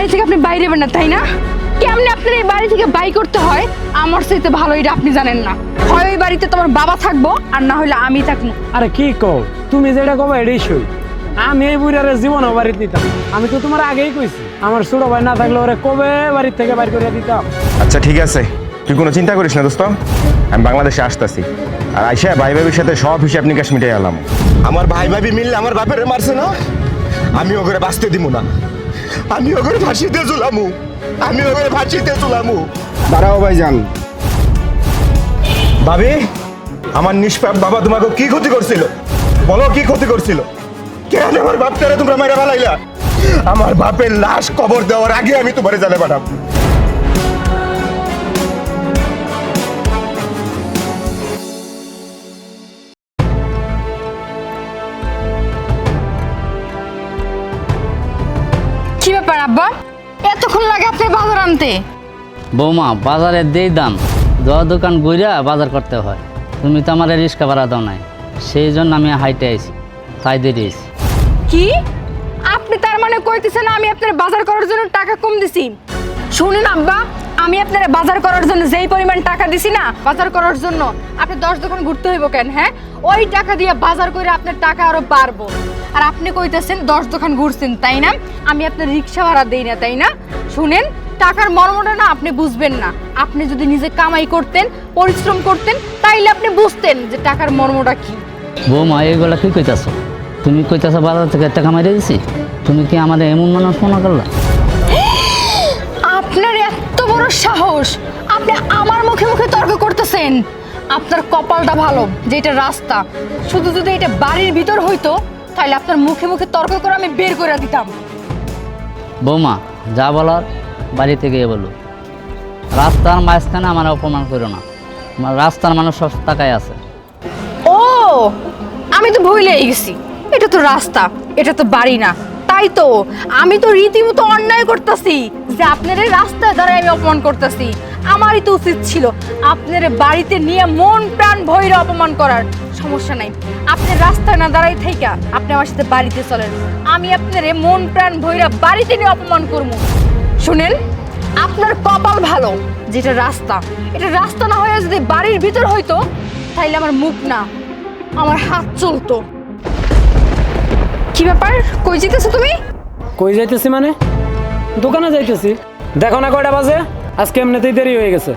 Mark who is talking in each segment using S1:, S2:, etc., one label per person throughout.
S1: বাড়ি থেকে আপনি বাইরে হবেন না, তাই না? কেমনে আপনার এই বাড়ি থেকে বাই করতে হয় আমার চাইতে ভালো এটা আপনি জানেন না। হয় ওই বাড়িতে তোমার বাবা থাকবো আর না হলে আমি থাকবো।
S2: আরে কি কও, তুমি যেটা কবা এটাই সই। আমি এই বুড়ারে জীবন বাড়িতে দিতাম। আমি তো তোমার আগেই কইছি আমার ছোট ভাই না থাকলে ওরে কবে বাড়ির থেকে বাইর করে দিতাম।
S3: আচ্ছা ঠিক আছে, তুই কোনো চিন্তা করিস না দোস্ত, আমি বাংলাদেশে আসতেছি। আর আইসা ভাই ভাবির সাথে সব হিসাব নিকাশ মিটাই এলাম। আমার ভাই ভাবি মিললে আমার বাপের মারছে না, আমি ওকে বাঁচতে দিব না। আমি ওকে ফাঁসিতে ঝুলামু, আমি ওকে ফাঁসিতে ঝুলামু।
S4: দাঁড়াও ভাইজান।
S3: ভাবি, আমার নিষ্পাপ বাবা তোমাকে কি ক্ষতি করছিল? বলো কি ক্ষতি করছিল? কেন আমার বাপটারে তোমরা মেরে ফেলাইলা? আমার বাপের লাশ কবর দেওয়ার আগে আমি তোমারে জানে পাঠাবো।
S1: কি ব্যাপার আব্বা, এতক্ষণ লাগে আপনি বাজার আনতে?
S5: বৌমা, বাজারে দেই দাম, দোকান ঘুরা বাজার করতে হয়। তুমি তো আমার রিক্সা ভাড়া দাও নাই, সেই জন্য আমি হাইটে আইছি, তাই দিয়েছি।
S1: কি আপনি তার মানে কইতেছেন আমি আপনার বাজার করার জন্য টাকা কম দিছি? শুনুন আব্বা, আমি আপনার বাজার করার জন্য যেই পরিমাণ টাকা দিছি না, বাজার করার জন্য আপনি 10 দোকান ঘুরতে হইব কেন? হ্যাঁ, ওই টাকা দিয়ে বাজার করে আপনার টাকা আরো বাড়বো। আর আপনি কইতেছেন 10 দোকান ঘুরছেন, তাই না? আমি আপনার রিক্সা ভাড়া দেই না, তাই না? শুনেন, টাকার মর্মটা না আপনি বুঝবেন না। আপনি যদি নিজে কামাই করতেন, পরিশ্রম করতেন, তাইলে আপনি বুঝতেন যে টাকার মর্মটা কি।
S5: বৌমা, এইগুলা কি কইতাছো? তুমি কইতাছো বাজার থেকে টাকা মাইরে দিছি? তুমি কি আমাদের এমন মানুষ মনে করলা?
S1: আপনার এত বড় সাহস, আপনি আমার মুখে মুখে তর্ক করতেছেন? আপনার কপালটা ভালো যে এটা রাস্তা। শুধু যদি এটা বাড়ির ভিতর হইতো তাহলে আপনার মুখে মুখে তর্ক করে আমি বের করে দিতাম।
S5: বৌমা, যা বলার বাড়িতে গিয়ে বলো। রাস্তার মাঝখানে আমার অপমান করো না। রাস্তার মানুষ সব টাকায় আছে।
S1: ও, আমি তো ভুলেই গেছি, এটা তো রাস্তা, এটা তো বাড়ি না। তাই তো আমি তো রীতিমতো অন্যায় করতেছি যে আপনার রাস্তায় দাঁড়ায় আমি অপমান করতেছি। আমারই তো উচিত ছিল আপনার বাড়িতে নিয়ে মন প্রাণ ভৈরে অপমান করার। সমস্যা নাই, আপনি রাস্তায় না দাঁড়াই থাইকা আপনি আমার সাথে বাড়িতে চলেন, আমি আপনার মন প্রাণ ভৈরা বাড়িতে নিয়ে অপমান করবো। শুনেন, আপনার কপাল ভালো যেটা রাস্তা, এটা রাস্তা না হয়ে যদি বাড়ির ভিতর হইতো তাইলে আমার মুখ না আমার হাত চলতো। কি ব্যাপার, কই যেতেছো তুমি?
S2: কই যাইতেছি মানে? দোকানে যাইতেছি। দেখো না কয়টা বাজে, আজকে এমনিতেই দেরি হয়ে গেছে।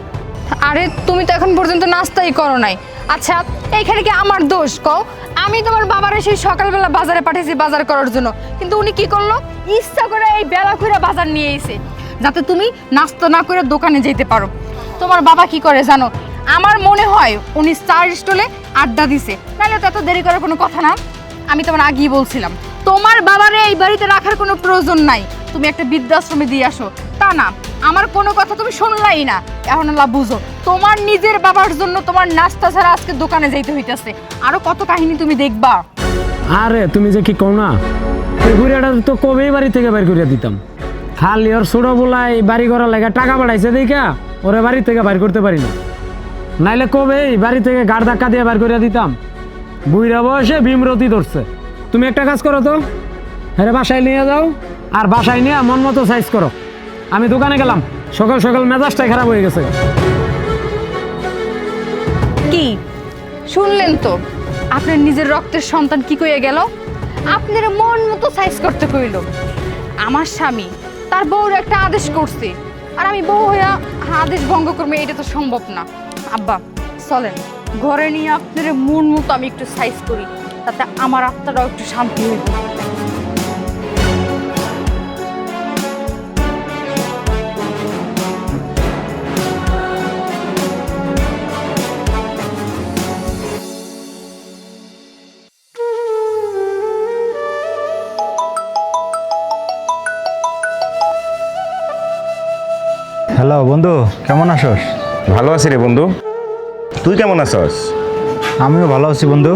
S1: আরে তুমি তো এখন পর্যন্ত নাস্তাই করো নাই। আচ্ছা, এইখানে কি আমার দোষ কও? আমি তোমার বাবারে সেই সকালবেলা বাজারে পাঠিয়েছি বাজার করার জন্য, কিন্তু উনি কি করলো, ইচ্ছা করে এই বেলা করে বাজার নিয়ে এসে যাতে তুমি নাস্তা না করে দোকানে যেতে পারো। তোমার বাবা কি করে জানো? আমার মনে হয় উনি চার স্টলে আড্ডা দিছে, নাহলে তো এত দেরি করার কোনো কথা না। আমি তোমার আগেই বলছিলাম তোমার বাবারে এই বাড়িতে রাখার কোনো প্রয়োজন নাই, তুমি একটা বৃদ্ধাশ্রমে দিয়ে আসো। তা না, আমার কোনো কথা তুমি শুনলাই না। এখন আল্লাহ বুঝো, তোমার নিজের বাবার জন্য তোমার নাস্তা ছাড়া আজকে দোকানে যাইতে হইতেছে। আরো কত কাহিনী তুমি দেখবা।
S2: আরে তুমি যে কি কও না, এই বুড়াটা তো কবেই বাড়ি থেকে বাইর করে দিতাম। খালি ওর ছোট বলাই বাড়ি করার লাগা টাকা বাড়াইছে দেখা ওরে বাড়ি থেকে বাইর করতে পারি না, নাইলে কবেই বাড়ি থেকে গাড় ধাক্কা দিয়ে বাইর করে দিতাম। বুড়া বয়সে ভীমরতি ধরছে। তুমি একটা কাজ করো তো, হ্যাঁ বাসায় নিয়ে যাও, আর বাসায় নিয়ে মন মতো সাইজ করো। আমি দোকানে গেলাম, সকাল সকাল মেজাজটাই খারাপ হয়ে গেছে।
S1: কি শুনলেন তো, আপনার নিজের রক্তের সন্তান কি কইয়া গেল? আপনার মন মতো সাইজ করতে কইল। আমার স্বামী তার বউর একটা আদেশ করছে, আর আমি বউ হইয়া আদেশ ভঙ্গ করবো, এটা তো সম্ভব না। আব্বা চলেন, ঘরে নিয়ে আপনার মন মতো আমি একটু সাইজ করি, তাতে আমার আত্মাটাও একটু শান্তি হইবে।
S4: হ্যালো বন্ধু, কেমন আছোস?
S3: ভালো আছি রে বন্ধু, তুই কেমন আছস?
S4: আমিও ভালো আছি বন্ধু।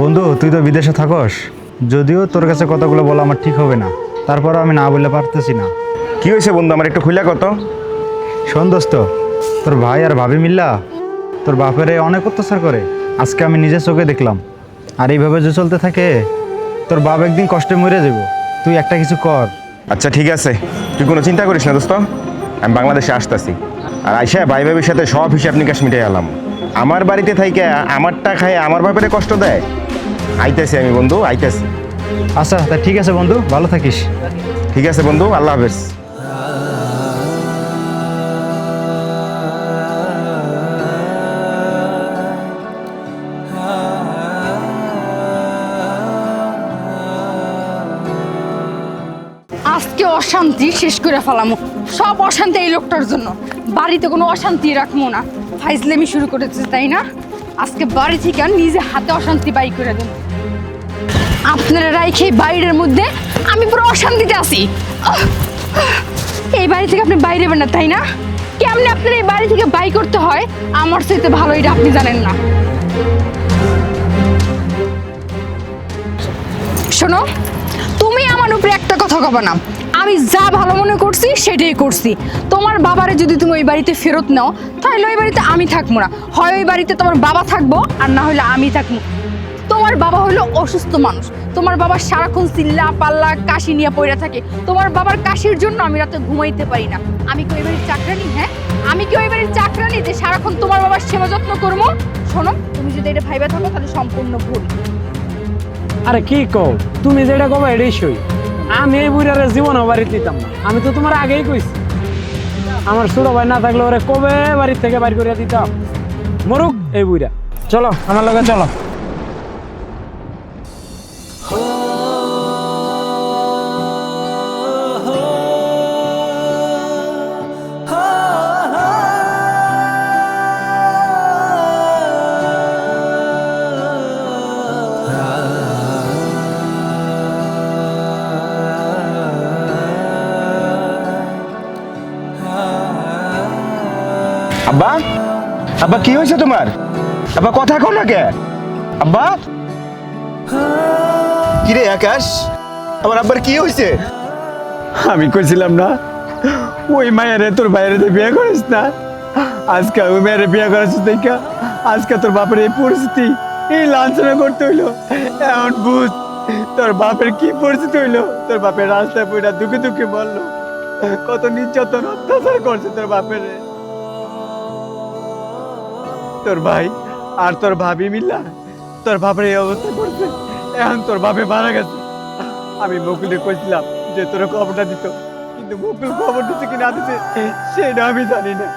S4: বন্ধু, তুই তো বিদেশে থাকস, যদিও তোর কাছে কথাগুলো বলা আমার ঠিক হবে না, তারপরও আমি না বললে পারতেছি না।
S3: কি হয়েছে বন্ধু, আমার একটু খুলে কত।
S4: শোন দোস্ত, তোর ভাই আর ভাবি মিল্লা তোর বাপের অনেক অত্যাচার করে, আজকে আমি নিজের চোখে দেখলাম। আর এইভাবে যে চলতে থাকে তোর বাপ একদিন কষ্টে মরে যাব। তুই একটা কিছু কর,
S3: আচ্ছা ঠিক আছে, তুই কোনো চিন্তা করিস না দোস্ত, আমি বাংলাদেশে আসতেছি। আর আইসা ভাই ভাবির সাথে সব হিসাব নিকাশ মিটাই এলাম। আমার বাড়িতে থাইকে আমারটা খায় আমার বাপেরে কষ্ট দেয়। আইতেছি আমি বন্ধু, আইতেছি।
S4: আচ্ছা তা ঠিক আছে বন্ধু, ভালো থাকিস।
S3: ঠিক আছে বন্ধু, আল্লাহ হাফেজ।
S1: আজকে অশান্তি শেষ করে ফেলামো। সব অশান্তি এই লোকটার জন্য। বাড়িতে কোনো অশান্তি রাখবো না। ফাইজলেমি শুরু করেছে তাই না? আজকে বাড়ি থেকে নিজে হাতে অশান্তি বাই করে দেব। আপনারা রাইখে বাইরের মধ্যে আমি পুরো অশান্তিতে আছি। এই বাড়ি থেকে আপনি বাইরে হবেন না তাই না? কেমনে আপনার এই বাড়ি থেকে বাই করতে হয় আমার চাইতে ভালো এটা আপনি জানেন না। শোনো, তুমি আমার উপরে একটা কথা কবে না। আমি যা ভালো মনে করছি সেটাই করছি। তোমার বাবারে যদি তুমি ওই বাড়িতে ফেরত নাও তাহলে ওই বাড়িতে আমি থাকবো না। হয় ওই বাড়িতে তোমার বাবা থাকবো আর না হলে আমি থাকবো। তোমার বাবা হলো অসুস্থ মানুষ। তোমার বাবা সারাক্ষণ চিল্লা পাল্লা কাশি নিয়ে পড়ে থাকে। তোমার বাবার কাশির জন্য আমি রাতে ঘুমাইতে পারি না। আমি কি ওই বাড়ির চাকরানি? হ্যাঁ, আমি কি ওই বাড়ির চাকরানি যে সারাক্ষণ তোমার বাবার সেবা যত্ন করবো? শোনো, তুমি যদি এটা ভাইবা থাকো তাহলে সম্পূর্ণ ভুল।
S2: আরে কি কও, তুমি যেটা কবে এটাই সই। আমি এই বুড়ারে জীবনও বাড়ি দিতাম না। আমি তো তোমার আগেই কইছি, আমার ছোট ভাই না থাকলে ওরে কবে বাড়ি থেকে বাইর করে দিতাম। মরুক এই বুড়া। চলো আমার লগে চলো।
S3: আব্বা, আব্বা কি হয়েছে তোমার? আব্বা কথা কও না কে? আব্বা, কি রে আকাশ, আমার আব্বার কি হয়েছে?
S6: আমি কইছিলাম না ওই মায়েরে তোর বাইরে বিয়ে করিস না। আজকে ওই মায়েরে বিয়ে করেছিস দেখা আজকে তোর বাপের এই পরিস্থিতি, এই লাঞ্ছনা করতে হইলো। এখন বুঝ তোর বাপের কি পরিস্থিতি হইলো। তোর বাপের রাস্তায় পড়া দুঃখে দুঃখে বললো, কত নির্যাতন অত্যাচার করছে তোর বাপের। তোর ভাই আর তোর ভাবি মিল্লা তোর বাপের এই অবস্থা করছে। এখন তোর বাপে মারা গেছে। আমি বকুলে কইছিলাম যে তোর খবরটা দিত, কিন্তু বকুল খবর দিচ্ছে কি না দিচ্ছে সেটা আমি জানি না।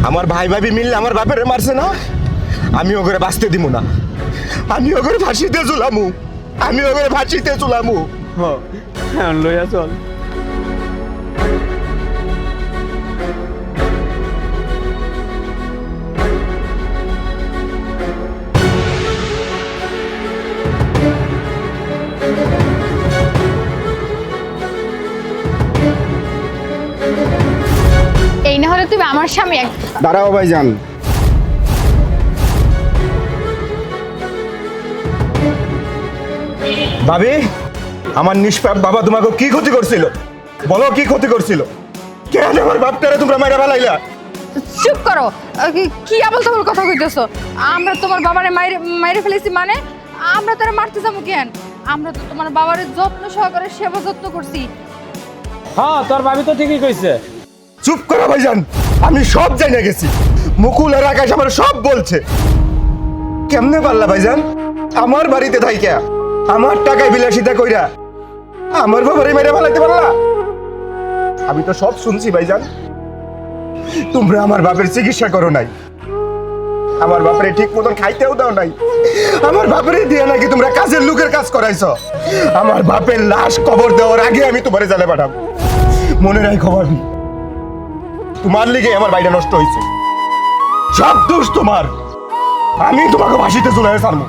S3: আমার ভাই ভাবি মিললে আমার বাপেরে মারছে না, আমি ওগরে বাঁচতে দিব না। আমি ওগরে ফাঁসিতে ঝুলামু, আমি ওগরে ফাঁসিতে ঝুলামু।
S6: এখন লইয়া চল।
S1: এই না হলে তুমি আমার স্বামী।
S3: দাঁড়াও ভাইজান, ভাবি আমার নিষ্পাপ বাবা তোমাকে কি ক্ষতি করছিল? বলো কি ক্ষতি করছিল? কেন আমার বাপটারে তোমরা মাইরা ফেলাইলা?
S1: চুপ করো। কি আবল তাবল কথা কইতেছো? আমরা তোমার বাবারে মাইরে ফেলেছি মানে? আমরা তারা মারতে যাবো কেন? আমরা তো তোমার বাবারে যত্ন সহকারে সেবা যত্ন করছি।
S2: হ্যাঁ, তোর ভাবি তো ঠিকই কইছে।
S3: চুপ করো ভাইজান, আমি সব জেনে গেছি। মুকুল আর আকাশ আমার সব বলছে। কেমনে পারলা ভাইজান আমার বাড়িতে থাইকা আমার টাকায় বিলাসিতা কইরা আমার বাবারে মেরে ফেলাইতে পারলা? আমি তো সব শুনছি ভাইজান। তোমরা আমার বাপের চিকিৎসা করো নাই, আমার বাপরে ঠিক মতন খাইতেও দাও নাই, আমার বাপরে দিয়ে নাকি তোমরা কাজের লোকের কাজ করাইছো। আমার বাপের লাশ কবর দেওয়ার আগে আমি তোমারে জালে পাঠাবো। মনে নাই খবর, তোমার লিগে আমার বাড়িটা নষ্ট হয়েছে। সব দোষ তোমার। আমি তোমাকে ফাঁসিতে চলে ছাড়বো।